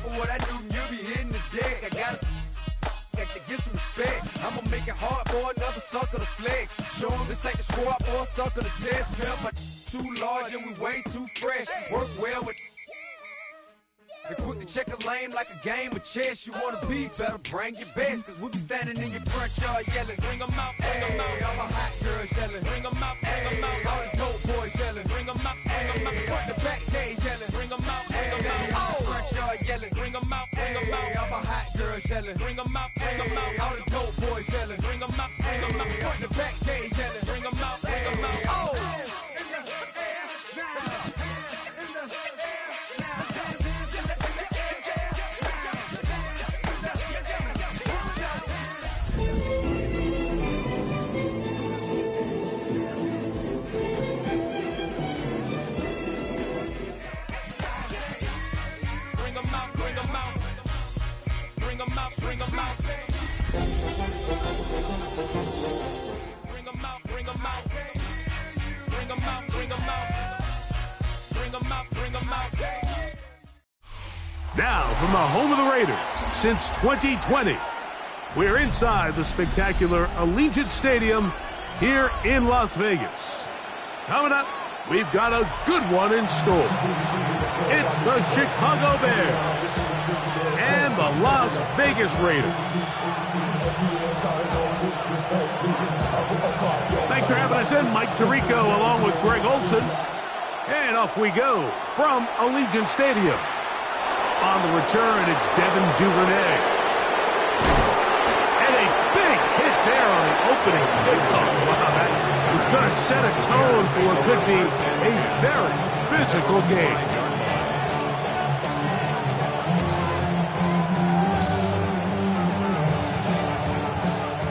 for what I do, you'll be hitting the deck. I gotta get some respect. I'ma make it hard for another sucker to flex. Show him this ain't the squad for a sucker to test. Pimp, my too large and we way too fresh. Work well with and quick to check a lane like a game of chess. You wanna be better, bring your best. Cause we be standing in your front yard yelling, bring them out, bring them out. All my hot girls yelling, bring them out, bring them out. All the dope boys yelling, bring them out, bring them out. Front the back gate yelling, bring them out, bring them out. All the front yard yelling, bring them out, bring them out. All my hot girls yelling, bring them out, bring them out. All the dope boys yelling, bring them out, bring them out. Front the back gate yelling, bring them out, bring them out. Oh! Bring them out. Bring them out, bring them out. Bring them out, bring them out. Bring them out, bring them out. Now, from the home of the Raiders since 2020, we're inside the spectacular Allegiant Stadium here in Las Vegas. Coming up, we've got a good one in store. It's the Chicago Bears and the Las Vegas Raiders. Thanks for having us in, Mike Tirico, along with Greg Olson. And off we go from Allegiant Stadium. On the return, it's Devin Duvernay. And a big hit there on the opening kickoff. Wow, that was going to set a tone for what could be a very physical game.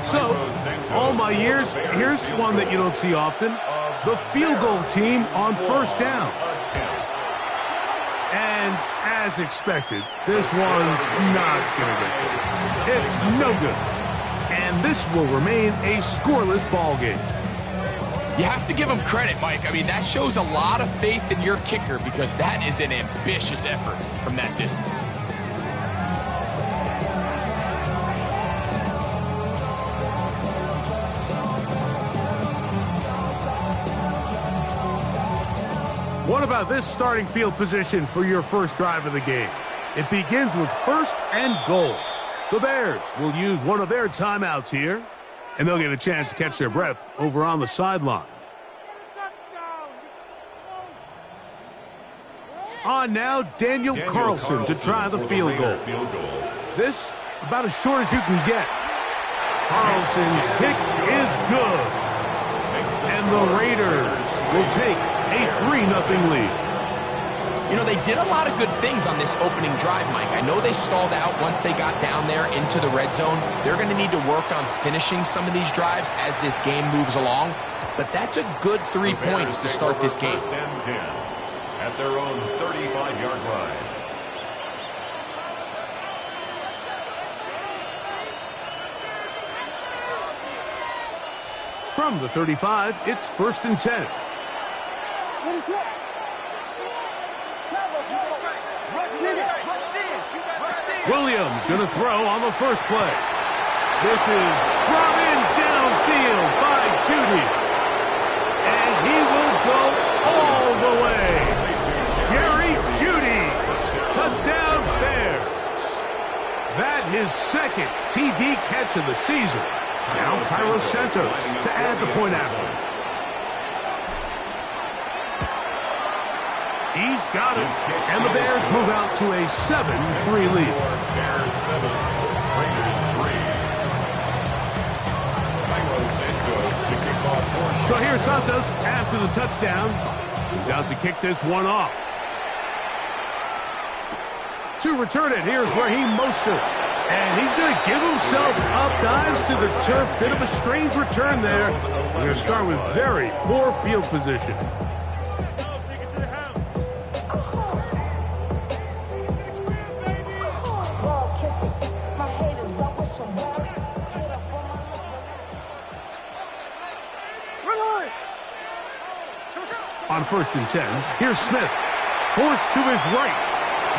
So, all my years, here's one that you don't see often. The field goal team on first down. And as expected, this one's not going to get good. It's no good. And this will remain a scoreless ball game. You have to give him credit, Mike. I mean, that shows a lot of faith in your kicker because that is an ambitious effort from that distance. What about this starting field position for your first drive of the game? It begins with first and goal. The Bears will use one of their timeouts here, and they'll get a chance to catch their breath over on the sideline. On now, Daniel Carlson to try the field goal. This, about as short as you can get. Carlson's kick is good. And the Raiders will take a 3-0 lead. You know, they did a lot of good things on this opening drive, Mike. I know they stalled out once they got down there into the red zone. They're going to need to work on finishing some of these drives as this game moves along. But that's a good 3 points to start this game. First and 10 at their own 35-yard line. From the 35, it's first and 10. Williams going to throw on the first play. This is brought in downfield by Jeudy. And he will go all the way. Jerry Jeudy. Touchdown Bears. That his second TD catch of the season. Now Cairo Santos to add the point after. He's got it, and the Bears move out to a 7-3 lead. Bears 7, Raiders 3. Cairo Santos to kick off. So here's Santos after the touchdown. He's out to kick this one off. To return it, here's Raheem Mostert. And he's going to give himself up, dives to the turf. Bit of a strange return there. We're going to start with very poor field position. On first and 10, here's Smith. Forced to his right.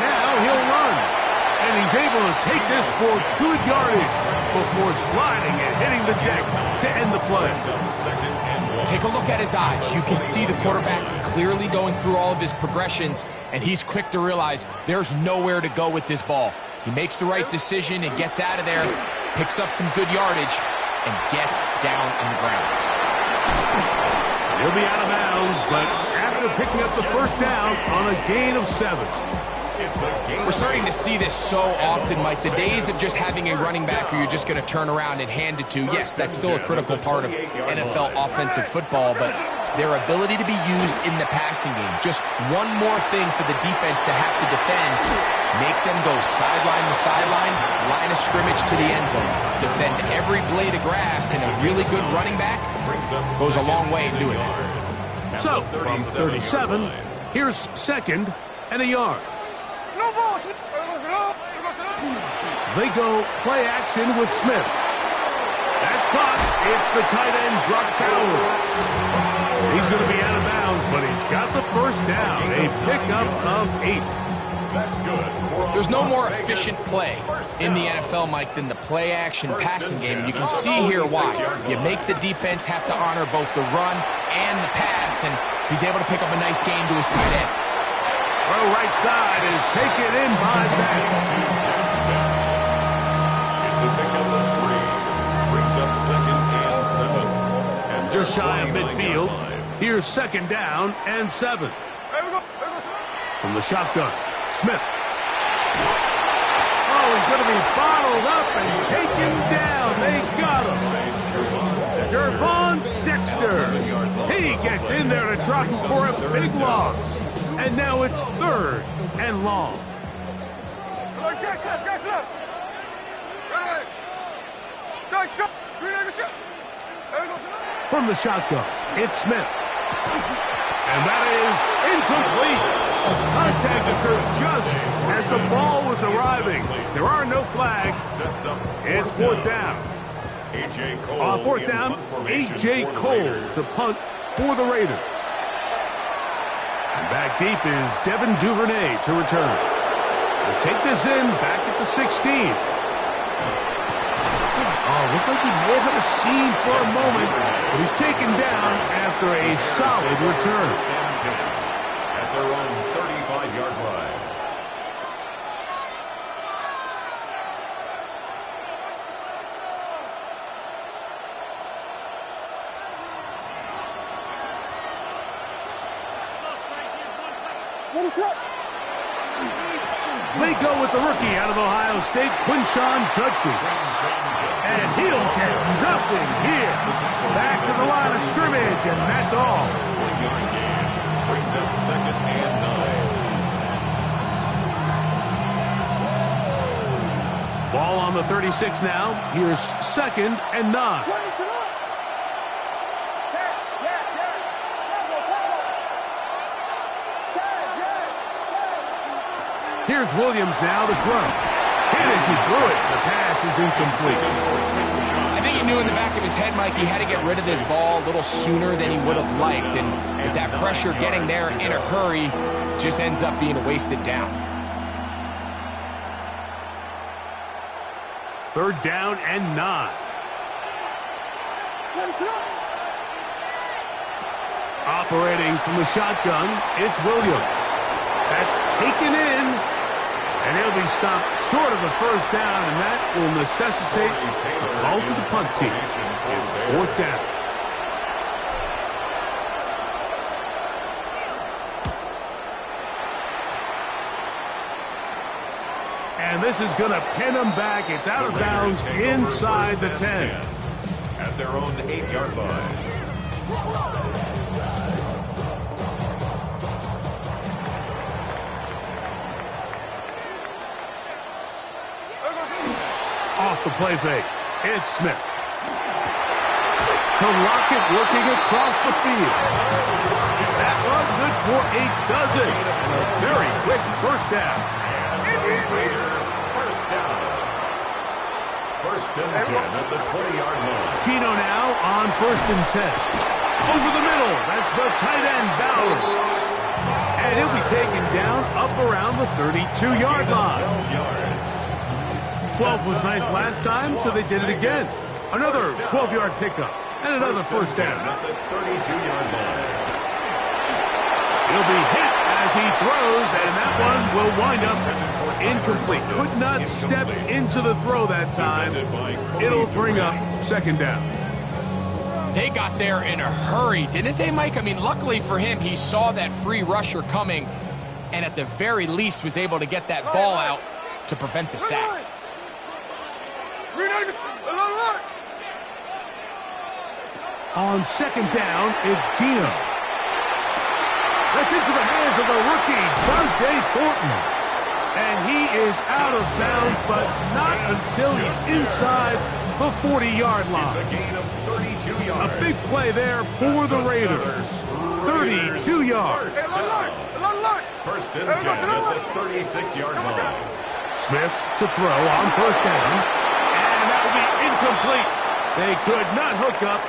Now he'll run. able to take this for good yardage before sliding and hitting the deck to end the play. Take a look at his eyes. You can see the quarterback clearly going through all of his progressions, and he's quick to realize there's nowhere to go with this ball. He makes the right decision and gets out of there, picks up some good yardage, and gets down on the ground. He'll be out of bounds, but after picking up the first down on a gain of 7. We're starting to see this so often, Mike. The days of just having a running back who you're just going to turn around and hand it to, yes, that's still a critical part of NFL offensive football, but their ability to be used in the passing game, just one more thing for the defense to have to defend, make them go sideline to sideline, line of scrimmage to the end zone, defend every blade of grass, and a really good running back goes a long way in doing that. So, from 37, here's 2nd and a yard. They go play action with Smith. That's caught. It's the tight end, Brock Bowers. He's going to be out of bounds, but he's got the first down. A pickup of 8. That's good. There's no more efficient play in the NFL, Mike, than the play-action passing game. And you can see here why. You make the defense have to honor both the run and the pass, and he's able to pick up a nice gain to his tight end. Well, right side is taken in by Beck. It's a pickup of 3. Brings up 2nd and 7. And Just shy of midfield. Here's 2nd down and 7. From the shotgun, Smith. Oh, he's going to be bottled up and taken down. They got him. Gervon Dexter. He gets in there to drop him for a big loss. And now it's 3rd and long. From the shotgun, it's Smith. And that is incomplete. Contact occurred just as the ball was arriving. There are no flags. It's 4th down. On 4th down, A.J. Cole to punt for the Raiders. And back deep is Devin Duvernay to return. We'll take this in back at the 16. Oh, looked like he may have had a seam for a moment, but he's taken down after a solid return. At their own 35-yard line. They go with the rookie out of Ohio State, Quinshon Judkins. And he'll get nothing here. Back to the line of scrimmage, and that's all. 1-yard gain. Brings up 2nd and 9. Ball on the 36 now. Here's 2nd and 9. Here's Williams now to throw. Hit as he threw it. The pass is incomplete. I think he knew in the back of his head, Mike, he had to get rid of this ball a little sooner than he would have liked. And with that pressure getting there in a hurry, it just ends up being a wasted down. 3rd down and 9. Operating from the shotgun, it's Williams. That's taken in. And he'll be stopped short of the first down, and that will necessitate a call to the punt team. It's 4th down. And this is going to pin him back. It's out of bounds inside the 10. At their own 8-yard line. Off the play fake, it's Smith. To Lockett working across the field. That one good for a dozen. And a very quick first down. First down. 1st and 10 at the 20-yard line. Gino now on 1st and 10. Over the middle, that's the tight end, Bowers. And he'll be taken down up around the 32-yard line. 12 yards. 12 was nice last time, so they did it again. Another 12-yard pickup and another first down. At the 32-yard line. He'll be hit as he throws, and that one will wind up incomplete. Could not step into the throw that time. It'll bring up second down. They got there in a hurry, didn't they, Mike? I mean, luckily for him, he saw that free rusher coming and at the very least was able to get that ball out to prevent the sack. On second down, it's Gino. That's into the hands of the rookie, Dante Thornton. And he is out of bounds, but not until he's inside the 40-yard line. It's a gain of 32 yards. A big play there for the Raiders. 32 yards. First and 10 at the 36-yard line. Smith to throw on first down. And that will be incomplete. They could not hook up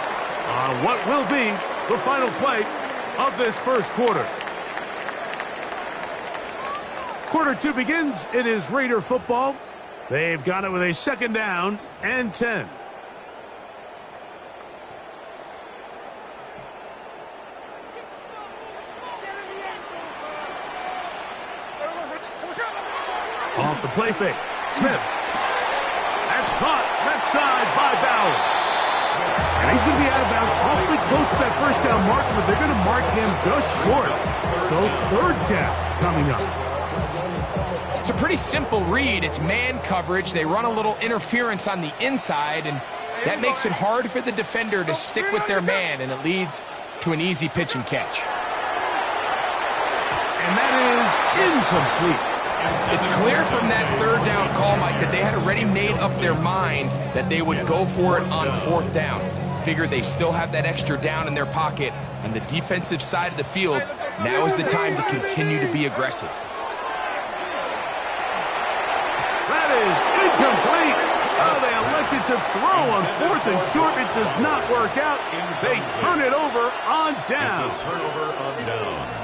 on what will be the final play of this first quarter. Quarter two begins. It is Raider football. They've got it with a second down and 10. Off the play fake. Smith. That's caught left side by Bowers. And he's going to be out of bounds awfully close to that first down mark, but they're going to mark him just short. So third down coming up. It's a pretty simple read. It's man coverage. They run a little interference on the inside, and that makes it hard for the defender to stick with their man, and it leads to an easy pitch and catch. And that is incomplete. It's clear from that third down call, Mike, that they had already made up their mind that they would go for it on fourth down. Figure they still have that extra down in their pocket on the defensive side of the field. Now is the time to continue to be aggressive. That is incomplete. Oh, they elected to throw on fourth and short. It does not work out. They turn it over on down. It's a turnover on downs.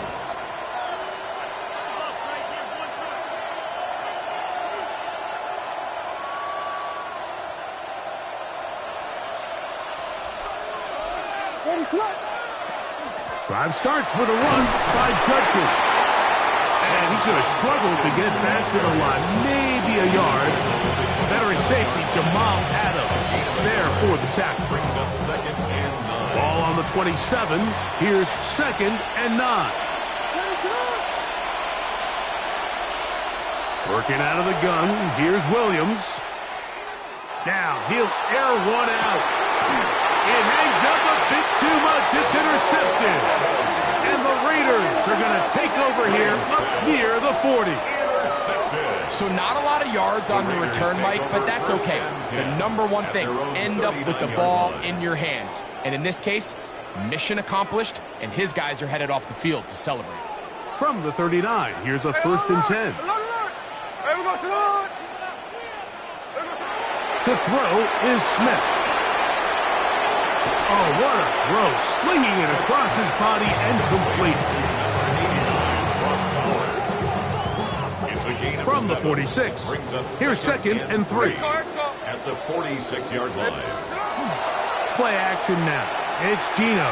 Drive starts with a run by Judkins. And he's going to struggle to get back to the line. Maybe a yard. Veteran safety Jamal Adams there for the tackle. Brings up second and 9. Ball on the 27. Here's second and 9. Working out of the gun. Here's Williams. Now he'll air one out. It hangs up a bit too much. It's intercepted. And the Raiders are going to take over here up near the 40. So not a lot of yards on the return, Mike, but that's okay. The number one thing, end up with the ball in your hands. And in this case, mission accomplished, and his guys are headed off the field to celebrate. From the 39, here's a first and 10. To throw is Smith. Oh, what a throw. Slinging it across his body and complete. From the 46, here's second and 3. At the 46-yard line. Play action now. It's Gino.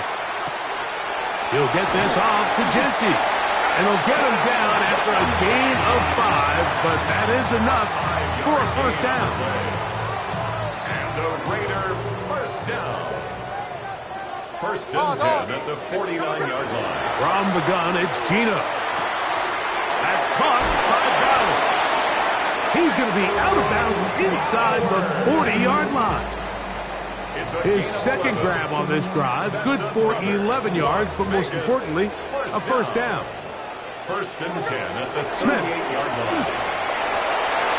He'll get this off to Genty. And he'll get him down after a gain of 5, but that is enough for a first down. And the Raider first down. First and 10 at the 49-yard line. From the gun, it's Gino. That's caught by Bowers. He's going to be out of bounds inside the 40-yard line. His second grab on this drive, good for 11 yards, but most importantly, a first down. First and 10 at the 38-yard Smith. line.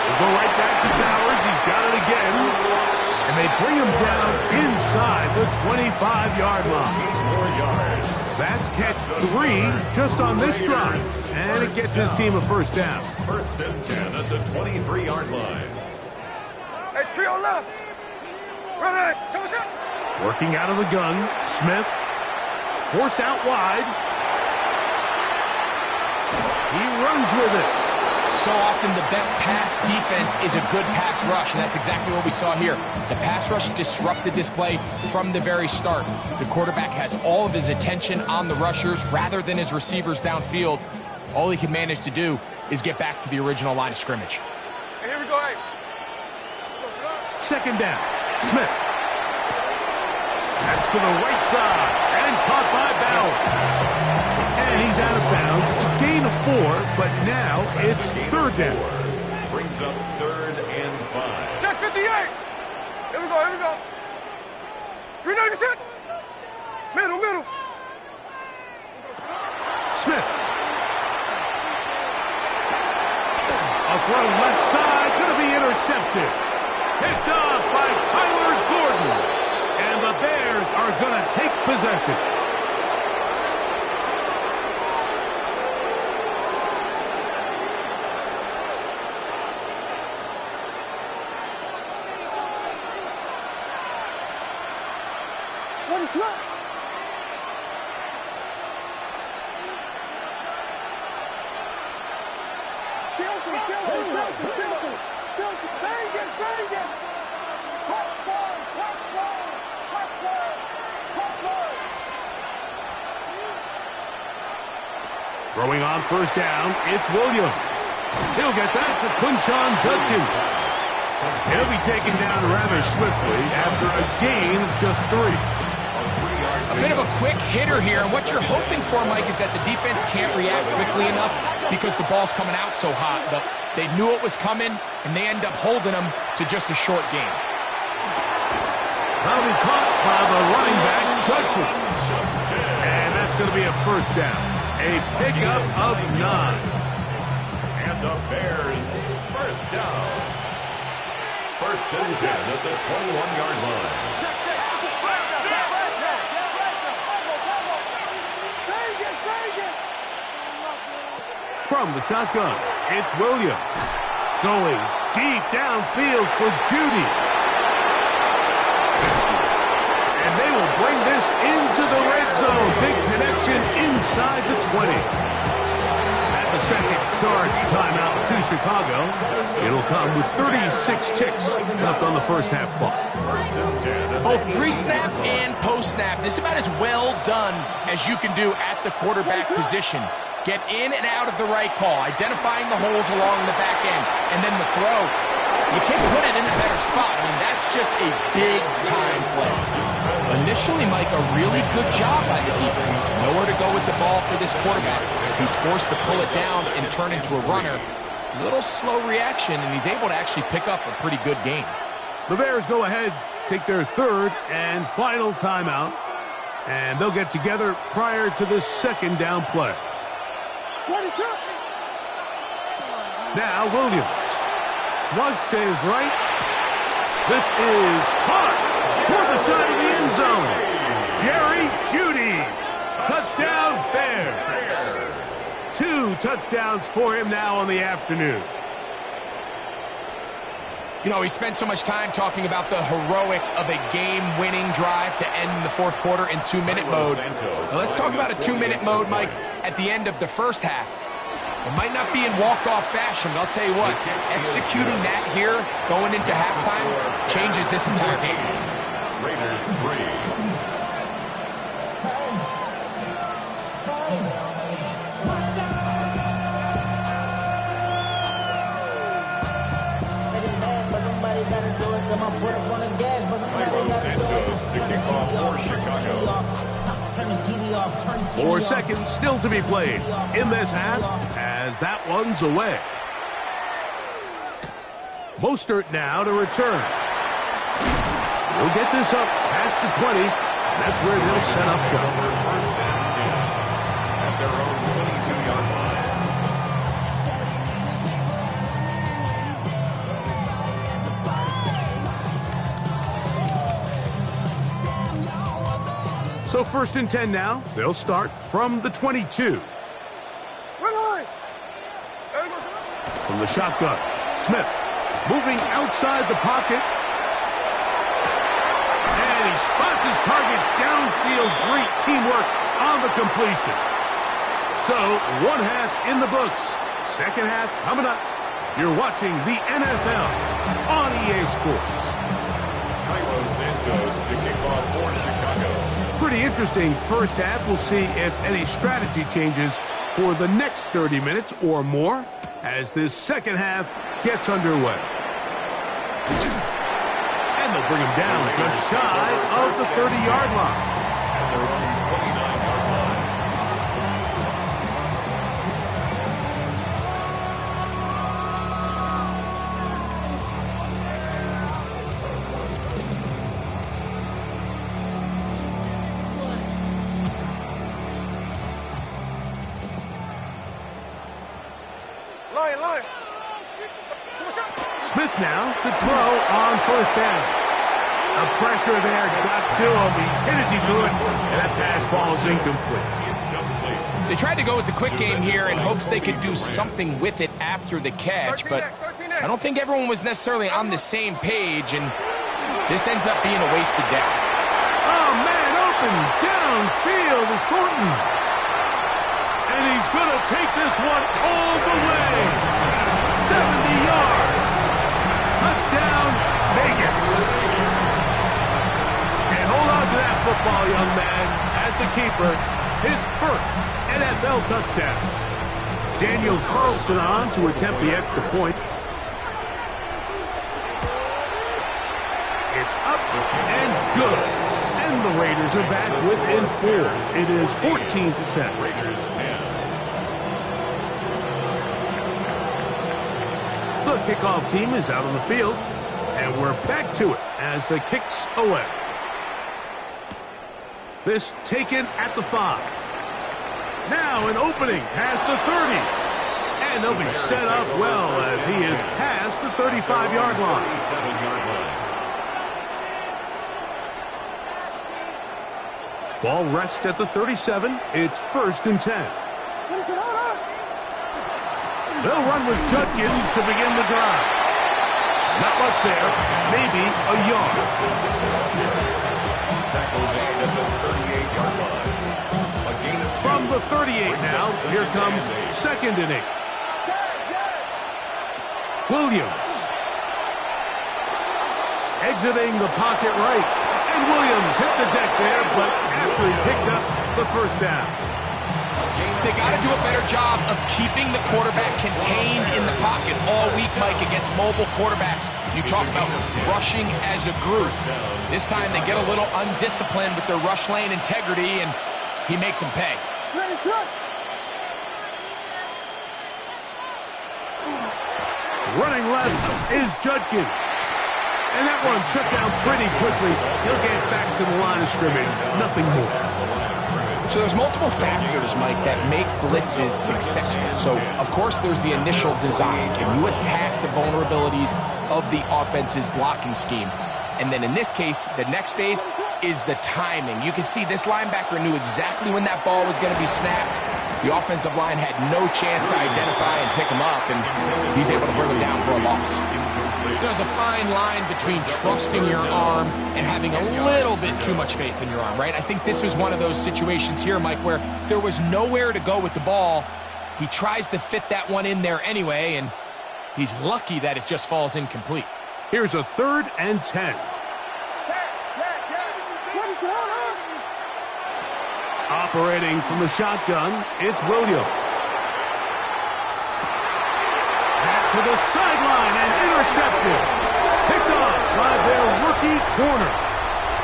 We'll go right back to Bowers. He's got it again. And they bring him down inside the 25-yard line. 4 yards. That's catch 3 just on this drive. And it gets his team a first down. First and 10 at the 23-yard line. Hey, trio left. Right. Working out of the gun, Smith. Forced out wide. He runs with it. So often the best pass defense is a good pass rush, and that's exactly what we saw here. The pass rush disrupted this play from the very start. The quarterback has all of his attention on the rushers rather than his receivers downfield. All he can manage to do is get back to the original line of scrimmage. Hey, here we go, hey. Second down. Smith. That's to the right side. And caught by Bauer. And he's out of bounds. It's a gain of 4, but now it's third down. Brings up 3rd and 5. Check 58. Here we go, here we go. 396. Middle. Smith. A throw left side, going to be intercepted. Picked off by Kyler Gordon. And the Bears are going to take possession. What is that? Throwing on first down, it's Williams. He'll get that to Quinshon Judkins. He'll be taken down rather swiftly after a gain of just 3. A bit of a quick hitter here, and what you're hoping for, Mike, is that the defense can't react quickly enough because the ball's coming out so hot. But they knew it was coming, and they end up holding them to just a short gain. That'll be caught by the running back, Judkins. And that's going to be a first down. A pickup of 9. And the Bears first down. 1st and 10 at the 21-yard line. From the shotgun, it's Williams. Going deep downfield for Judy. And they will bring this into the red zone. Big connection inside the 20. That's a second charge timeout to Chicago. It'll come with 36 ticks left on the first half clock. 1st and 10. Both pre-snap and post-snap. This is about as well done as you can do at the quarterback position. Get in and out of the right call, identifying the holes along the back end, and then the throw. You can't put it in a better spot. I mean, that's just a big-time play. Initially, Mike, a really good job by the defense. Nowhere to go with the ball for this quarterback. He's forced to pull it down and turn into a runner. Little slow reaction, and he's able to actually pick up a pretty good game. The Bears go ahead, take their third and final timeout, and they'll get together prior to this second down play. What is up? Now Williams. Flush to his right. This is caught toward the side of the end zone. Jerry Jeudy. Touchdown Bears. 2 touchdowns for him now on the afternoon. You know, he spent so much time talking about the heroics of a game-winning drive to end the fourth quarter in 2-minute mode. Now let's talk about a 2-minute mode, Mike, at the end of the first half. It might not be in walk-off fashion, but I'll tell you what, executing that here, going into halftime, changes this entire game. Raiders 3. Santos to kick off for Chicago. 4 seconds still to be played in this half as that one's away. Mostert now to return. He'll get this up past the 20. And that's where they'll set up shop. 1st and 10 at their own 22-yard line. So 1st and 10 now. They'll start from the 22. From the shotgun, Smith moving outside the pocket. And he spots his target downfield. Great teamwork on the completion. So 1 half in the books. Second half coming up. You're watching the NFL on EA Sports. Cairo Santos to kick off for Chicago. Pretty interesting first half. We'll see if any strategy changes for the next 30 minutes or more as this second half gets underway. And they'll bring him down just shy of the 30-yard line. And they're on the 29-yard line. Line. Smith now to throw on first down. The pressure there got to him. He's hit as he threw it, and that pass ball is incomplete. They tried to go with the quick game here in hopes they could do something with it after the catch, but I don't think everyone was necessarily on the same page, and this ends up being a wasted down. Oh, man, open downfield is Thornton. And he's going to take this one all the way. 70 yards. Touchdown, Vegas. And hold on to that football, young man. That's a keeper. His first NFL touchdown. Daniel Carlson on to attempt the extra point. It's up and good. And the Raiders are back within 4. It is 14-10. Raiders 10. The kickoff team is out on the field, and we're back to it as the kick's away. This taken at the 5. Now an opening past the 30. And they'll be set up well as he is past the 35-yard line. 37-yard line. Ball rests at the 37. It's 1st and 10. They'll run with Judkins to begin the drive. Not much there. Maybe a yard. Tackle made at the 38-yard line. A gain of 2. From the 38 now, here comes 2nd and 8. Williams. Exiting the pocket right. And Williams hit the deck there, but after he picked up the first down. They got to do a better job of keeping the quarterback contained in the pocket all week, Mike, against mobile quarterbacks. You talk about rushing as a group. This time they get a little undisciplined with their rush lane integrity, and he makes them pay. Running left is Judkins. And that one shut down pretty quickly. He'll get back to the line of scrimmage. Nothing more. So there's multiple factors, Mike, that make blitzes successful. So, of course, there's the initial design. Can you attack the vulnerabilities of the offense's blocking scheme? And then in this case, the next phase is the timing. You can see this linebacker knew exactly when that ball was going to be snapped. The offensive line had no chance to identify and pick him up, and he's able to bring him down for a loss. There's a fine line between trusting your arm and having a little bit too much faith in your arm, right? I think this was one of those situations here, Mike, where there was nowhere to go with the ball. He tries to fit that one in there anyway, and he's lucky that it just falls incomplete. Here's a 3rd and 10. Operating from the shotgun, it's Williams. Back to the sideline and intercepted. Picked off by their rookie corner.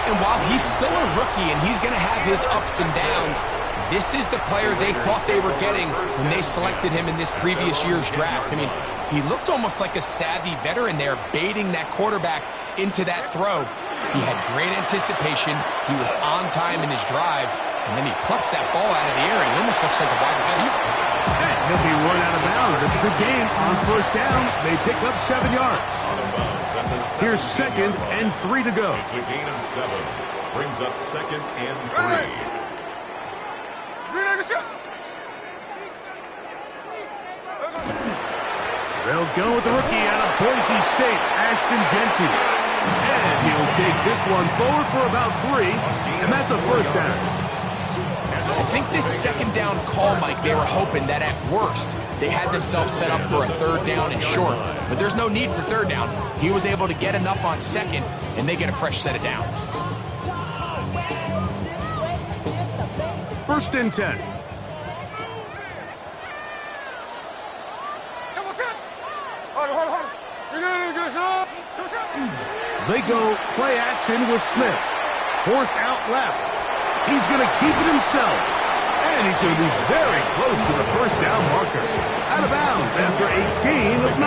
And while he's still a rookie and he's going to have his ups and downs, this is the player they thought they were getting when they selected him in this previous year's draft. I mean, he looked almost like a savvy veteran there, baiting that quarterback into that throw. He had great anticipation. He was on time in his drive. And then he plucks that ball out of the air, and he almost looks like a wide receiver. And he'll be run out of bounds. It's a good game. On first down, they pick up 7 yards. Here's 2nd and 3 to go. It's a gain of 7. Brings up 2nd and 3. They'll go with the rookie out of Boise State, Ashton Jeanty. And he'll take this one forward for about 3, and that's a first down. I think this second down call, Mike, they were hoping that at worst they had themselves set up for a third down and short. But there's no need for third down. He was able to get enough on second, and they get a fresh set of downs. 1st and 10. They go play action with Smith. Forced out left. He's going to keep it himself. And he's going to be very close to the first down marker. Out of bounds after a gain of 9.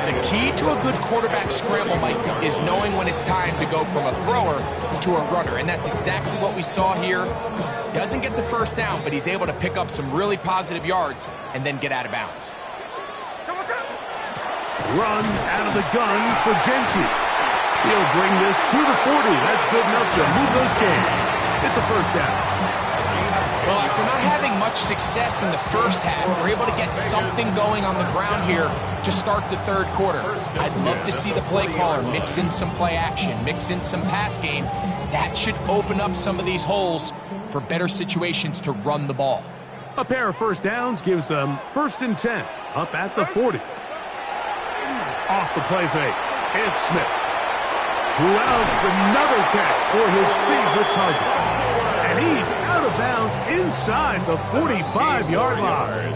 The key to a good quarterback scramble, Mike, is knowing when it's time to go from a thrower to a runner. And that's exactly what we saw here. Doesn't get the first down, but he's able to pick up some really positive yards and then get out of bounds. Run out of the gun for Gentry. He'll bring this to the 40. That's good enough to move those chains. It's a first down. Well, after not having much success in the first half, we're able to get something going on the ground here to start the third quarter. I'd love to see the play caller mix in some play action, mix in some pass game. That should open up some of these holes for better situations to run the ball. A pair of first downs gives them 1st and 10, up at the 40. Off the play fake, it's Smith, who outs another catch for his favorite target. And he's out of bounds inside the 45-yard line.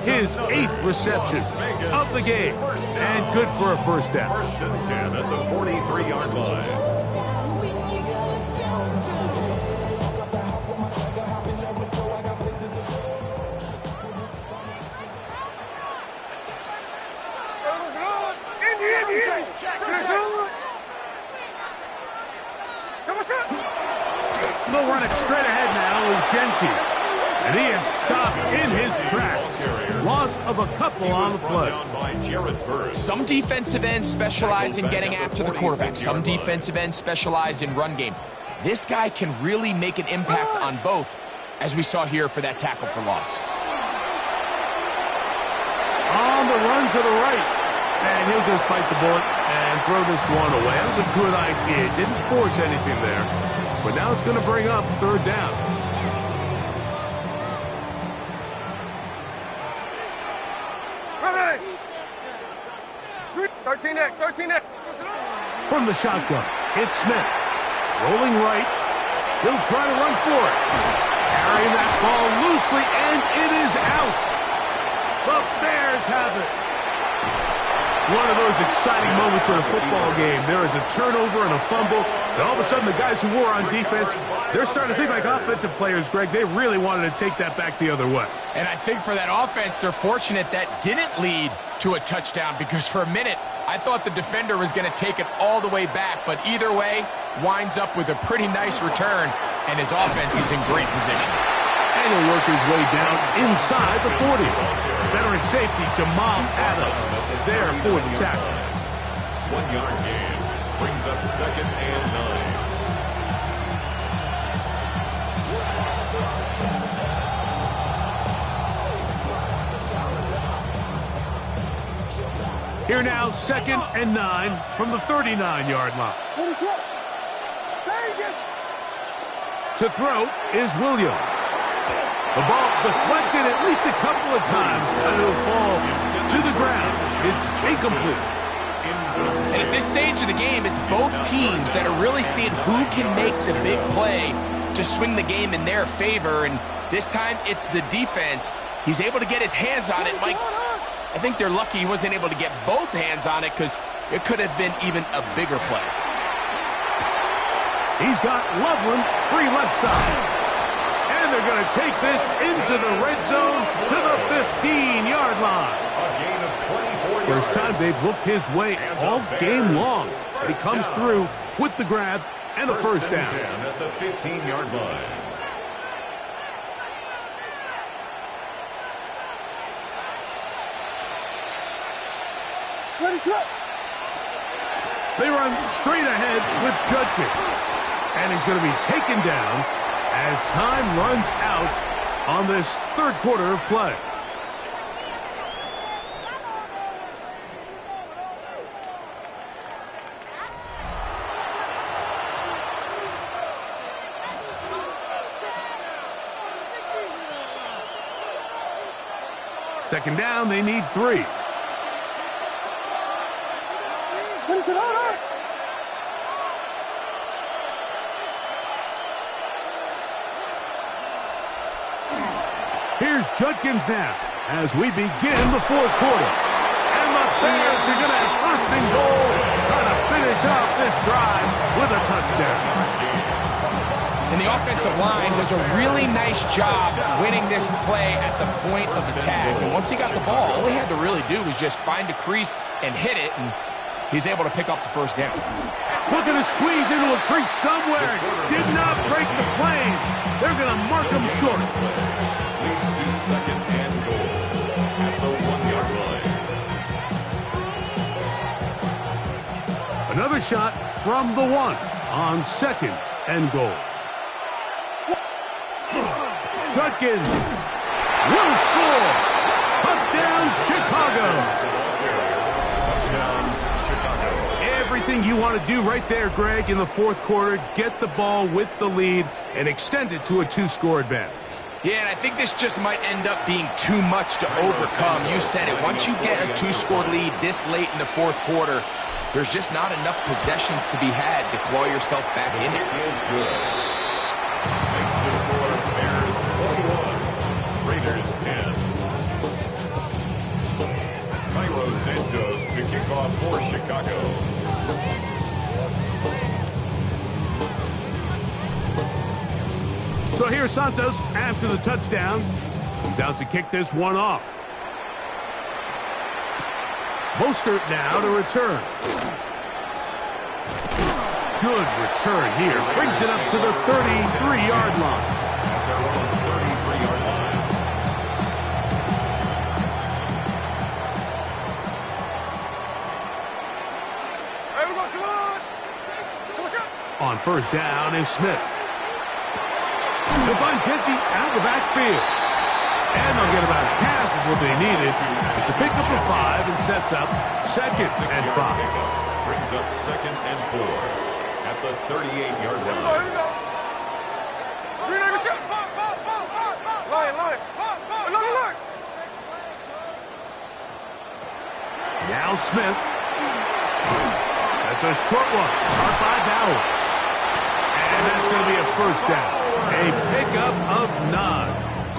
His 8th reception of the game, and good for a first down. 1st and 10 at the 43-yard line. They'll run it straight ahead now with Gentry. And he is stopped in his tracks. Loss of a couple on the play. Some defensive ends specialize in getting after the quarterback. Some defensive ends specialize in run game. This guy can really make an impact on both, as we saw here for that tackle for loss. On the run to the right. And he'll just bite the bullet and throw this one away. That was a good idea. Didn't force anything there. But now it's going to bring up 3rd down. Ready. 13X, 13X. From the shotgun, it's Smith. Rolling right. He'll try to run for it. Carrying that ball loosely, and it is out. The Bears have it. One of those exciting moments in a football game. There is a turnover and a fumble, and all of a sudden the guys who were on defense, they're starting to think like offensive players, Greg. They really wanted to take that back the other way. And I think for that offense, they're fortunate that didn't lead to a touchdown, because for a minute, I thought the defender was going to take it all the way back, but either way, winds up with a pretty nice return, and his offense is in great position. And he'll work his way down inside the 40. Veteran safety Jamal Adams there for the tackle. 1-yard gain brings up 2nd and 9. Here now, 2nd and 9 from the 39-yard line. To throw is Williams. The ball deflected at least a couple of times, but it'll fall to the ground. It's incomplete. And at this stage of the game, it's both teams that are really seeing who can make the big play to swing the game in their favor. And this time, it's the defense. He's able to get his hands on it. Mike, I think they're lucky he wasn't able to get both hands on it, because it could have been even a bigger play. He's got Loveland free left side. And they're going to take this into the red zone to the 15-yard line. First time they've looked his way all game long. He comes through with the grab and a first down. At the 15-yard line. They run straight ahead with Judkins. And he's going to be taken down as time runs out on this third quarter of play. Second down, they need 3. Here's Judkins now as we begin the fourth quarter. And the Bears are going to have first and goal, trying to finish off this drive with a touchdown. And the offensive line does a really nice job winning this play at the point of attack. And once he got the ball, all he had to really do was just find a crease and hit it, and he's able to pick up the first down. Looking to squeeze into a crease somewhere. Did not break the plane. They're going to mark him short. Leads to second and goal at the 1-yard line. Another shot from the 1 on second and goal. Judkins will score. Touchdown, Chicago. Touchdown, Chicago. Everything you want to do right there, Greg, in the fourth quarter. Get the ball with the lead and extend it to a 2-score advantage. Yeah, and I think this just might end up being too much to overcome. You said it. Once you get a 2-score lead this late in the fourth quarter, there's just not enough possessions to be had to claw yourself back in it. Is good. Makes the score Bears 41, Raiders 10. Cairo Santos to kick off for Chicago. So here's Santos after the touchdown. He's out to kick this one off. Mostert now to return. Good return here. Brings it up to the 33-yard line. At their own 33-yard line. Hey, we go, Simon! On first down is Smith. They'll find Genty out of the backfield. And they'll get about half of what they needed. It's a pickup of 5 and sets up second and 5. Pickup brings up second and 4 at the 38-yard Here line. we go. Green on the shot. Line. Look. Now Smith. That's a short one. Caught by Bowers. And that's going to be a first down. A pickup of 9.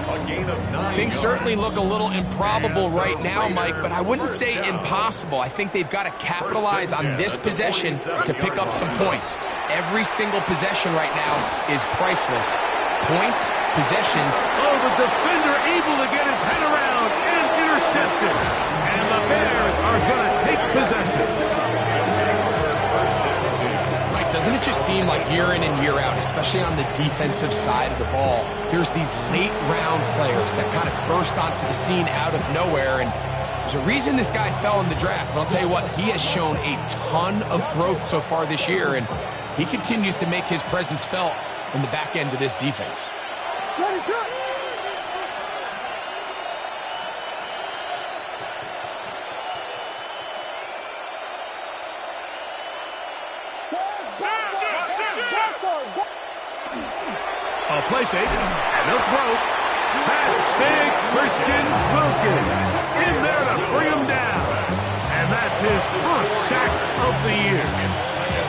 A gain of 9. Things certainly look a little improbable right now, Mike, but I wouldn't say impossible. I think they've got to capitalize on this possession to pick up some points. Every single possession right now is priceless. Points, possessions. Oh, the defender able to get his head around and intercepted. And the Bears are going to take possession. Mike, doesn't it just seem like year in and year out, especially on the defensive side of the ball, there's these late-round players that kind of burst onto the scene out of nowhere, and there's a reason this guy fell in the draft, but I'll tell you what, he has shown a ton of growth so far this year, and he continues to make his presence felt in the back end of this defense. A play fake, and they'll throw. That's big Christian Wilkins in there to bring him down. And that's his first sack of the year.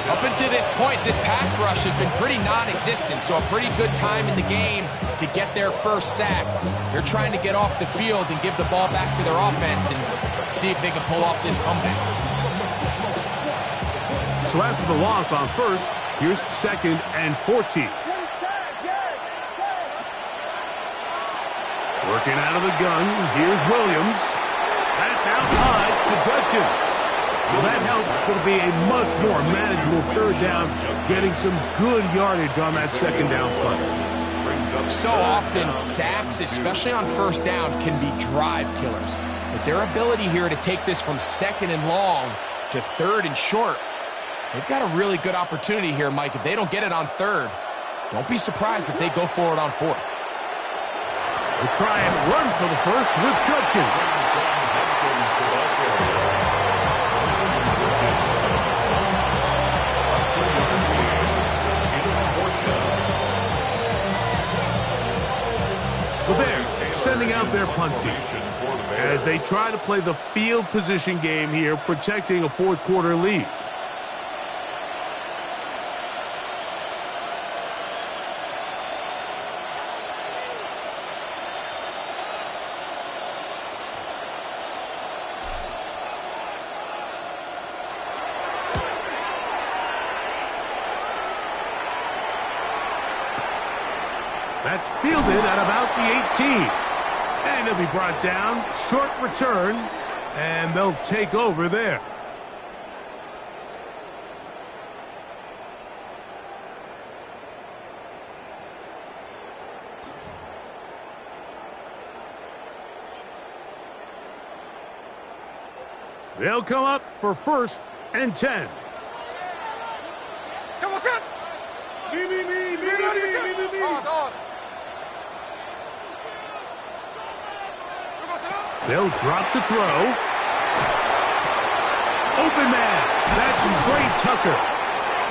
Up until this point, this pass rush has been pretty non-existent, so a pretty good time in the game to get their first sack. They're trying to get off the field and give the ball back to their offense and see if they can pull off this comeback. So after the loss on first, here's second and 14. Working out of the gun, here's Williams. That's out high to Judkins. Well, that helps. It's going to be a much more manageable third down, getting some good yardage on that second down play. So often, sacks, especially on first down, can be drive killers. But their ability here to take this from second and long to third and short, they've got a really good opportunity here, Mike. If they don't get it on third, don't be surprised if they go for it on fourth. We'll try and run for the first with Judkins. The Bears sending out their punt team. For the as they try to play the field position game here, protecting a fourth quarter lead. That's fielded at about the 18. And he'll be brought down. Short return. And they'll take over there. They'll come up for 1st and 10. They'll drop to throw. Open man. That's Trey Tucker.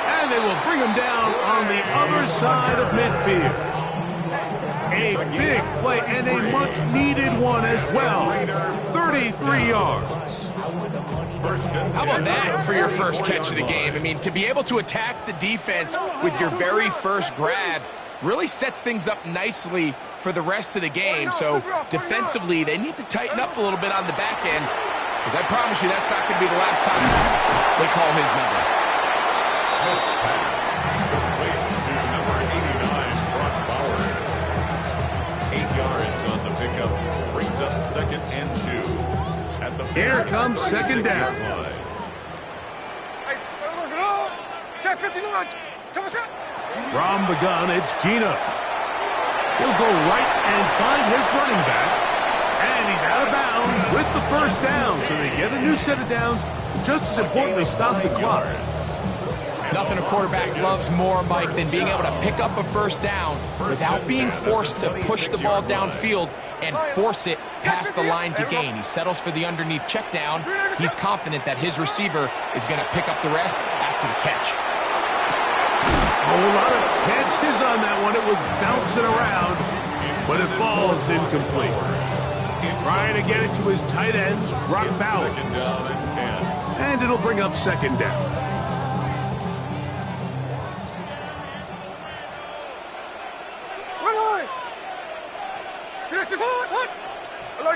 And they will bring him down on the other side of midfield. A big play and a much-needed one as well. 33 yards. How about that for your first catch of the game? I mean, to be able to attack the defense with your very first grab really sets things up nicely for the rest of the game. So defensively, they need to tighten up a little bit on the back end, because I promise you that's not going to be the last time they call his number. Smith's pass complete to number 89, Brock Bowers. 8 yards on the pickup, brings up 2nd and 2. At the Here comes 2nd down. From the gun, it's Gino. He'll go right and find his running back. And he's out of bounds with the 1st down. So they get a new set of downs. Just as importantly, stop the clock. Nothing a quarterback loves more, Mike, than being able to pick up a 1st down without being forced to push the ball downfield and force it past the line to gain. He settles for the underneath check down. He's confident that his receiver is going to pick up the rest after the catch. A whole lot of chances on that one. It was bouncing around, but it falls incomplete. Trying to get it to his tight end, Brock Bowers. 2nd down and 10. And it'll bring up 2nd down.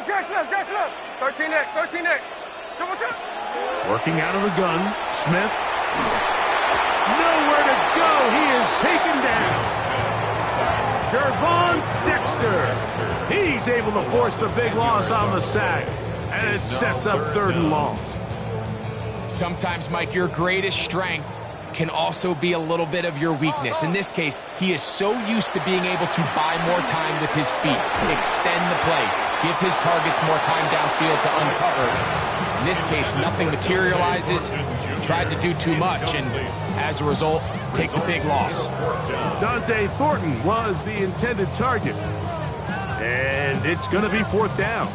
Jackson left. 13X. Working out of the gun, Smith. Nowhere to go. He is taken down. Gervon Dexter. He's able to force the big loss on the sack. And it sets up 3rd and long. Sometimes, Mike, your greatest strength can also be a little bit of your weakness. In this case, he is so used to being able to buy more time with his feet, extend the play, give his targets more time downfield to uncover. In this case, nothing materializes, tried to do too much, and as a result, takes a big loss. Dante Thornton was the intended target. And it's going to be 4th down.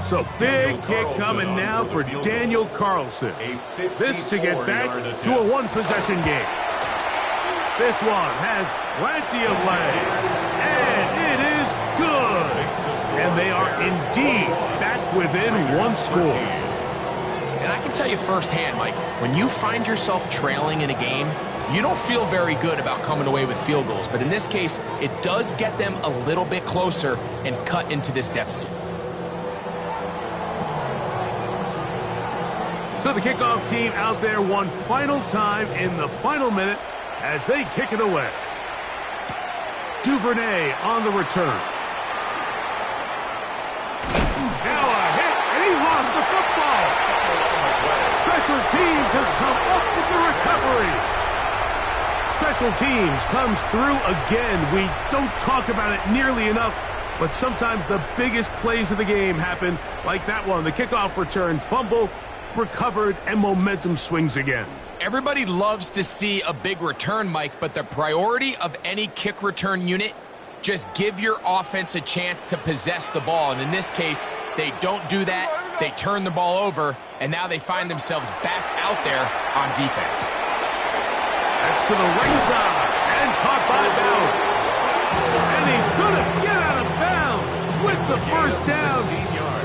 So big kick coming now for Daniel Carlson. This to get back to a 1-possession game. This one has plenty of leg. And it is good. And they are indeed back within 1 score. And I can tell you firsthand, Mike, when you find yourself trailing in a game, you don't feel very good about coming away with field goals. But in this case, it does get them a little bit closer and cut into this deficit. So the kickoff team out there one final time in the final minute as they kick it away. Duvernay on the return. Now a hit, and he lost the football. Special teams has come up with the recovery. Special teams comes through again. We don't talk about it nearly enough, but sometimes the biggest plays of the game happen like that one. The kickoff return, fumble, recovered, and momentum swings again. Everybody loves to see a big return, Mike, but the priority of any kick return unit, just give your offense a chance to possess the ball. And in this case, they don't do that. They turn the ball over, and now they find themselves back out there on defense. That's to the right side, and caught by Bowers. And he's going to get out of bounds with gets the first down.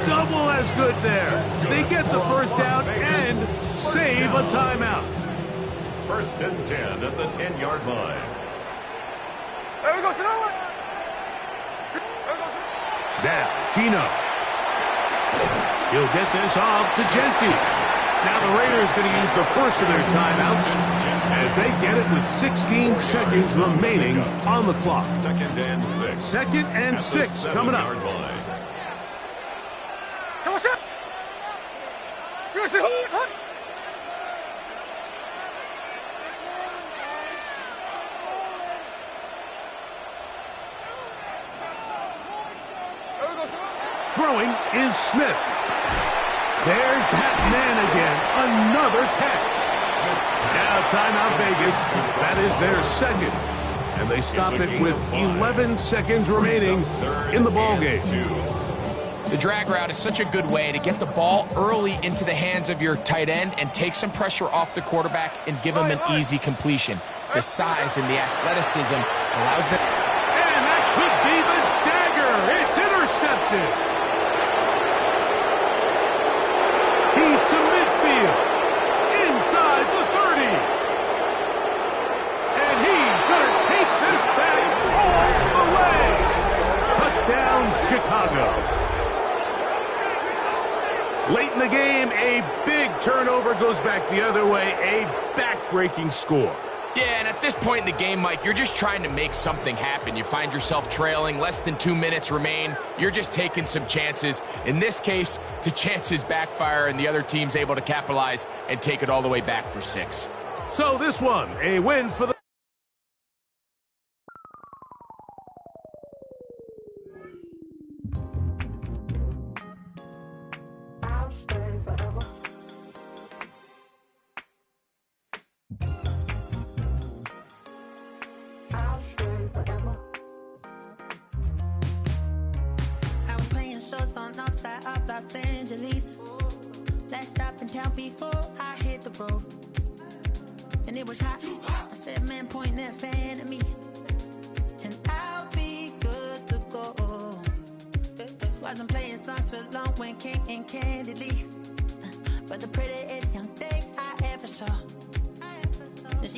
Double as good there. They get the first down and save a timeout. 1st and 10 at the 10-yard line. There we go, Sonoma. Now, Gino. He'll get this off to Jency. Now the Raiders going to use the first of their timeouts as they get it with 16 seconds remaining on the clock. 2nd and 6. 2nd and 6 coming up. So what's up? You want to see who? Throwing is Smith. There's that man again. Another catch. Now timeout Vegas. That is their second. And they stop it with 11 seconds remaining in the ballgame. The drag route is such a good way to get the ball early into the hands of your tight end and take some pressure off the quarterback and give him an easy completion. The size and the athleticism allows them. And that could be the dagger. It's intercepted. He's to midfield, inside the 30. And he's going to take this back all the way. Touchdown, Chicago. Late in the game, a big turnover goes back the other way, a back-breaking score. Yeah, and at this point in the game, Mike, you're just trying to make something happen. You find yourself trailing, less than 2 minutes remain. You're just taking some chances. In this case, the chances backfire and the other team's able to capitalize and take it all the way back for 6. So this one, a win for the... Los Angeles. Last stop in town before I hit the road. And it was hot. I said, man, point that fan at me. And I'll be good to go. Wasn't playing songs for long when King and Candidly. But the prettiest young thing I ever saw.